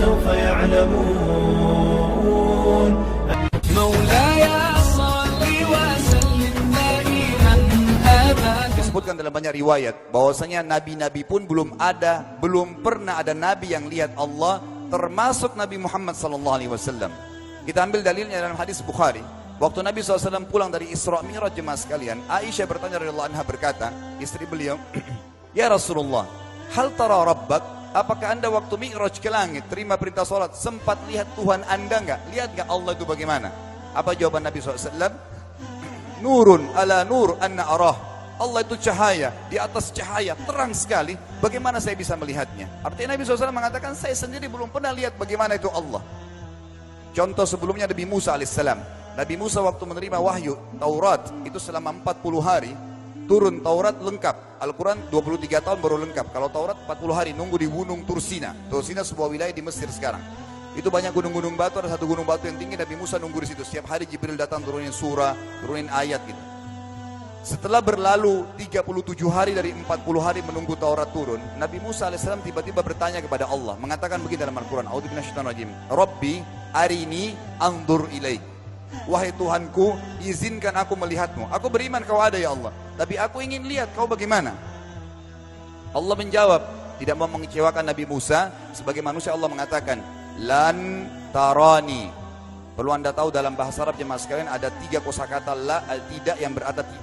فسوف يعلمون مولاي صل وسلم دائما أبدا. Disebutkan dalam banyak riwayat bahwasanya nabi-nabi pun belum pernah ada nabi yang lihat Allah, termasuk Nabi Muhammad SAW. Kita ambil dalilnya dalam hadis Bukhari. Waktu Nabi SAW pulang dari Isra Mi'raj, jemaah sekalian, Aisyah bertanya radhiyallahu anha, berkata, istri beliau, ya Rasulullah, hal tara rabbak, apakah anda waktu Mi'raj ke langit, terima perintah sholat, sempat lihat Tuhan anda enggak? Lihat enggak Allah itu bagaimana? Apa jawaban Nabi SAW? Nurun ala nur anna arah. Allah itu cahaya, di atas cahaya, terang sekali, bagaimana saya bisa melihatnya? Artinya Nabi SAW mengatakan, saya sendiri belum pernah lihat bagaimana itu Allah. Contoh sebelumnya Nabi Musa alaihissalam. Nabi Musa waktu menerima wahyu Taurat itu selama 40 hari turun Taurat lengkap. Al-Quran 23 tahun baru lengkap. Kalau Taurat 40 hari nunggu di gunung Tursina. Tursina sebuah wilayah di Mesir sekarang. Itu banyak gunung-gunung batu, ada satu gunung batu yang tinggi, Nabi Musa nunggu di situ. Setiap hari Jibril datang turunin surah, turunin ayat gitu. Setelah berlalu 37 hari dari 40 hari menunggu Taurat turun, Nabi Musa AS tiba-tiba bertanya kepada Allah, mengatakan begini dalam Al-Quran, A'udzu minasyaitonir rajim, Rabbi arini anzur ilaik. Wahai Tuhanku, izinkan aku melihatmu. Aku beriman kau ada ya Allah, tapi aku ingin lihat kau bagaimana. Allah menjawab, tidak mau mengecewakan Nabi Musa. Sebagai manusia Allah mengatakan, lan tarani. Perlu anda tahu dalam bahasa Arab jemaah sekalian ada 3 kosakata la, tidak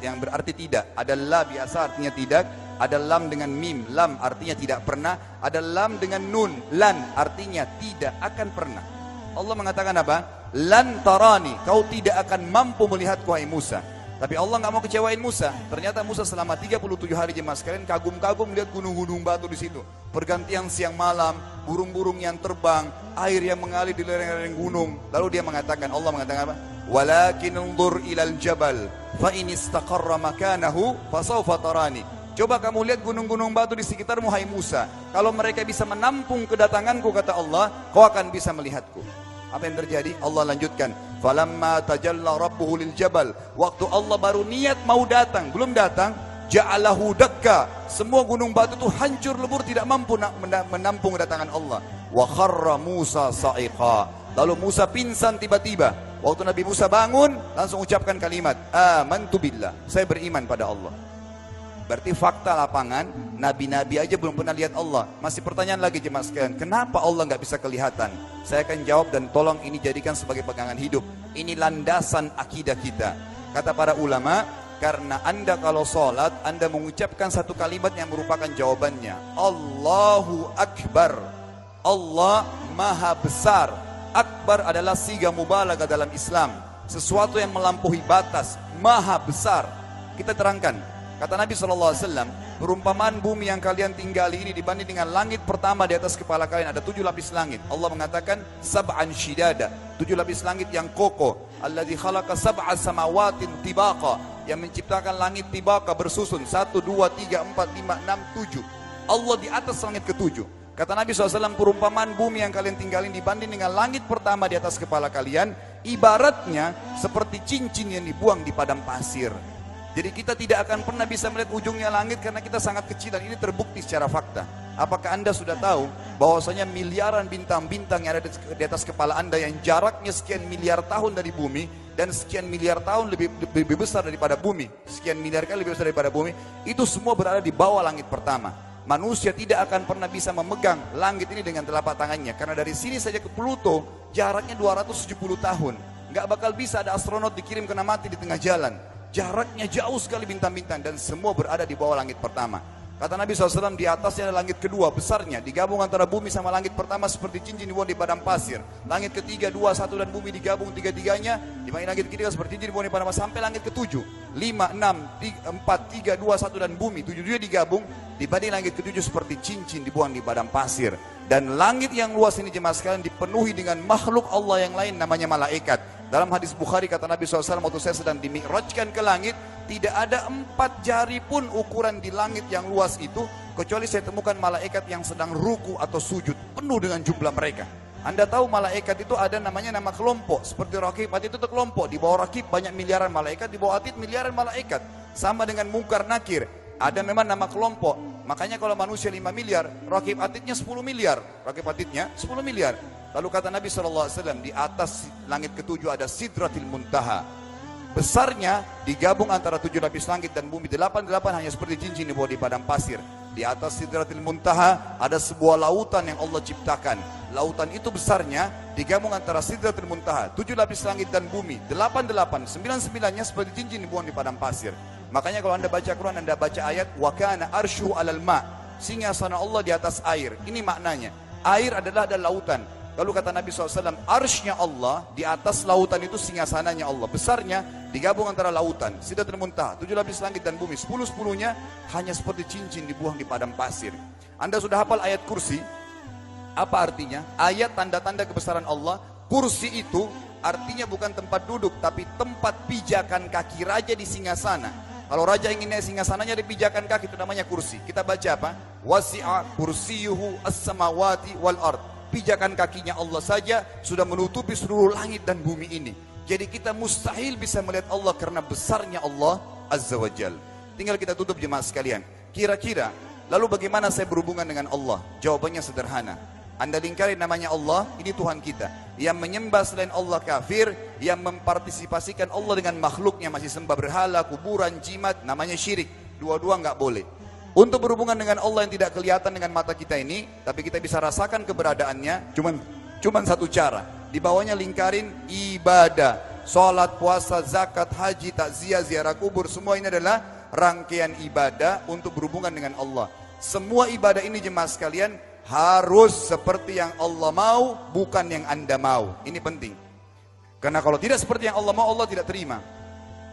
yang berarti tidak. Ada la biasa artinya tidak, ada lam dengan mim, lam artinya tidak pernah, ada lam dengan nun, lan artinya tidak akan pernah. Allah mengatakan apa? Lan tarani, kau tidak akan mampu melihatku hai Musa. Tapi Allah nggak mau kecewain Musa. Ternyata Musa selama 37 hari jemaah sekalian kagum-kagum melihat gunung-gunung batu di situ. Pergantian siang malam, burung-burung yang terbang, air yang mengalir di lereng-lereng gunung. Lalu dia mengatakan, Allah mengatakan apa? Walakin unzur ilal jabal fa in istaqarra makanahu fasawfa tarani. Coba kamu lihat gunung-gunung batu di sekitarmu hai Musa. Kalau mereka bisa menampung kedatanganku, kata Allah, kau akan bisa melihatku. Apa yang terjadi? Allah lanjutkan, falamma tajalla rabbuhu lil jabal, waktu Allah baru niat mau datang, belum datang, ja'alahu dakka, semua gunung batu itu hancur lebur, tidak mampu menampung kedatangan Allah. Wa kharra Musa sa'iqa, lalu Musa pingsan tiba-tiba. Waktu Nabi Musa bangun, langsung ucapkan kalimat, amantu billah, saya beriman pada Allah. Berarti fakta lapangan, nabi-nabi aja belum pernah lihat Allah. Masih pertanyaan lagi jemaah sekalian, kenapa Allah nggak bisa kelihatan? Saya akan jawab dan tolong ini jadikan sebagai pegangan hidup. Ini landasan akidah kita. Kata para ulama, karena anda kalau sholat, anda mengucapkan satu kalimat yang merupakan jawabannya. Allahu Akbar. Allah Maha Besar. Akbar adalah siga mubalaghah dalam Islam. Sesuatu yang melampaui batas, Maha Besar. Kita terangkan. Kata Nabi SAW, perumpamaan bumi yang kalian tinggali ini dibanding dengan langit pertama di atas kepala kalian, ada 7 lapis langit. Allah mengatakan, sab'an shidada, 7 lapis langit yang kokoh. Alladzi khalaqa sab'a samawatin tibaqa, yang menciptakan langit tibaqa bersusun, 1, 2, 3, 4, 5, 6, 7. Allah di atas langit ke-7. Kata Nabi SAW, perumpamaan bumi yang kalian tinggalin dibanding dengan langit pertama di atas kepala kalian, ibaratnya seperti cincin yang dibuang di padang pasir. Jadi kita tidak akan pernah bisa melihat ujungnya langit karena kita sangat kecil, dan ini terbukti secara fakta. Apakah anda sudah tahu bahwasanya miliaran bintang-bintang yang ada di atas kepala anda yang jaraknya sekian miliar tahun dari bumi dan sekian miliar tahun lebih besar daripada bumi, sekian miliar kali lebih besar daripada bumi, itu semua berada di bawah langit pertama. Manusia tidak akan pernah bisa memegang langit ini dengan telapak tangannya, karena dari sini saja ke Pluto jaraknya 270 tahun. Nggak bakal bisa ada astronot dikirim kena mati di tengah jalan. Jaraknya jauh sekali bintang-bintang, dan semua berada di bawah langit pertama. Kata Nabi SAW, di atasnya ada langit kedua besarnya, digabung antara bumi sama langit pertama seperti cincin dibuang di padang pasir. Langit ketiga, 2, 1 dan bumi digabung tiga-tiganya, dibanding langit ketiga seperti cincin dibuang di padang pasir, sampai langit ketujuh, 5, 6, 4, 3, 2, 1 dan bumi, 7 digabung, dibanding langit ketujuh seperti cincin dibuang di padang pasir. Dan langit yang luas ini jemaah sekalian dipenuhi dengan makhluk Allah yang lain namanya malaikat. Dalam hadis Bukhari kata Nabi SAW, waktu saya sedang dimi'rajkan ke langit, tidak ada 4 jari pun ukuran di langit yang luas itu, kecuali saya temukan malaikat yang sedang ruku atau sujud, penuh dengan jumlah mereka. Anda tahu malaikat itu ada namanya nama kelompok, seperti Raqib, Atid itu kelompok. Di bawah Raqib banyak miliaran malaikat, di bawah Atid miliaran malaikat. Sama dengan Munkar Nakir, ada memang nama kelompok. Makanya kalau manusia 5 miliar, rakib atidnya 10 miliar. Rakib atidnya 10 miliar. Lalu kata Nabi SAW, di atas langit ketujuh ada Sidratil Muntaha. Besarnya digabung antara 7 lapis langit dan bumi. 8 hanya seperti cincin di bawah di padang pasir. Di atas Sidratil Muntaha ada sebuah lautan yang Allah ciptakan. Lautan itu besarnya digabung antara Sidratil Muntaha, 7 lapis langit dan bumi. 8, 9-9-nya seperti cincin dibuang di padang pasir. Makanya kalau anda baca Quran, anda baca ayat wa kana arsyu alal ma, singgasana Allah di atas air. Ini maknanya, air adalah ada lautan. Lalu kata Nabi SAW, arsy-nya Allah di atas lautan itu singgasananya Allah. Besarnya digabung antara lautan, Sidratul Muntaha, 7 lapis langit dan bumi. 10-10-nya hanya seperti cincin dibuang di padang pasir. Anda sudah hafal ayat kursi? Apa artinya? Ayat tanda-tanda kebesaran Allah. Kursi itu artinya bukan tempat duduk, tapi tempat pijakan kaki raja di singgasana. Kalau raja ingin naik singgasananya di pijakan kaki, itu namanya kursi. Kita baca apa? Wasi'a kursiyuhu as-samawati wal ard. Pijakan kakinya Allah saja sudah menutupi seluruh langit dan bumi ini. Jadi kita mustahil bisa melihat Allah karena besarnya Allah Azza wa Jal. Tinggal kita tutup jemaah sekalian. Kira-kira, lalu bagaimana saya berhubungan dengan Allah? Jawabannya sederhana. Anda lingkari namanya Allah, ini Tuhan kita. Yang menyembah selain Allah kafir, yang mempartisipasikan Allah dengan makhluknya, masih sembah berhala, kuburan, jimat, namanya syirik. Dua-dua nggak boleh. Untuk berhubungan dengan Allah yang tidak kelihatan dengan mata kita ini, tapi kita bisa rasakan keberadaannya, cuman satu cara. Di bawahnya lingkarin ibadah, sholat, puasa, zakat, haji, takziah, ziarah kubur, semua ini adalah rangkaian ibadah untuk berhubungan dengan Allah. Semua ibadah ini jemaah sekalian harus seperti yang Allah mau, bukan yang Anda mau. Ini penting. Karena kalau tidak seperti yang Allah mau, Allah tidak terima.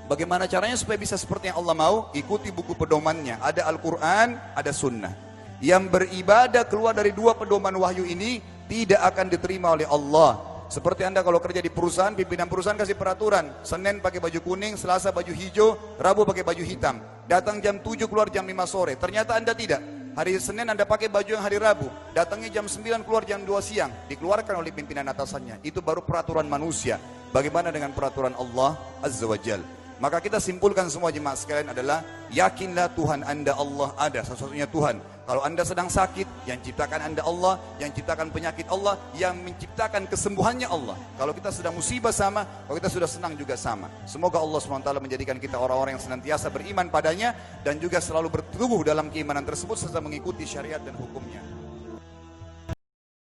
Bagaimana caranya supaya bisa seperti yang Allah mau? Ikuti buku pedomannya. Ada Al-Quran, ada Sunnah. Yang beribadah keluar dari dua pedoman wahyu ini tidak akan diterima oleh Allah. Seperti Anda kalau kerja di perusahaan, pimpinan perusahaan kasih peraturan. Senin pakai baju kuning, Selasa baju hijau, Rabu pakai baju hitam. Datang jam 7, keluar jam 5 sore. Ternyata Anda tidak. Hari Senin Anda pakai baju yang hari Rabu. Datangnya jam 9, keluar jam 2 siang. Dikeluarkan oleh pimpinan atasannya. Itu baru peraturan manusia. Bagaimana dengan peraturan Allah Azza wa Jal? Maka kita simpulkan semua jemaah sekalian adalah, yakinlah Tuhan Anda Allah ada, satu-satunya Tuhan. Kalau Anda sedang sakit, yang ciptakan Anda Allah, yang ciptakan penyakit Allah, yang menciptakan kesembuhannya Allah. Kalau kita sedang musibah sama, kalau kita sudah senang juga sama. Semoga Allah SWT menjadikan kita orang-orang yang senantiasa beriman padanya, dan juga selalu bertumbuh dalam keimanan tersebut serta mengikuti syariat dan hukumnya.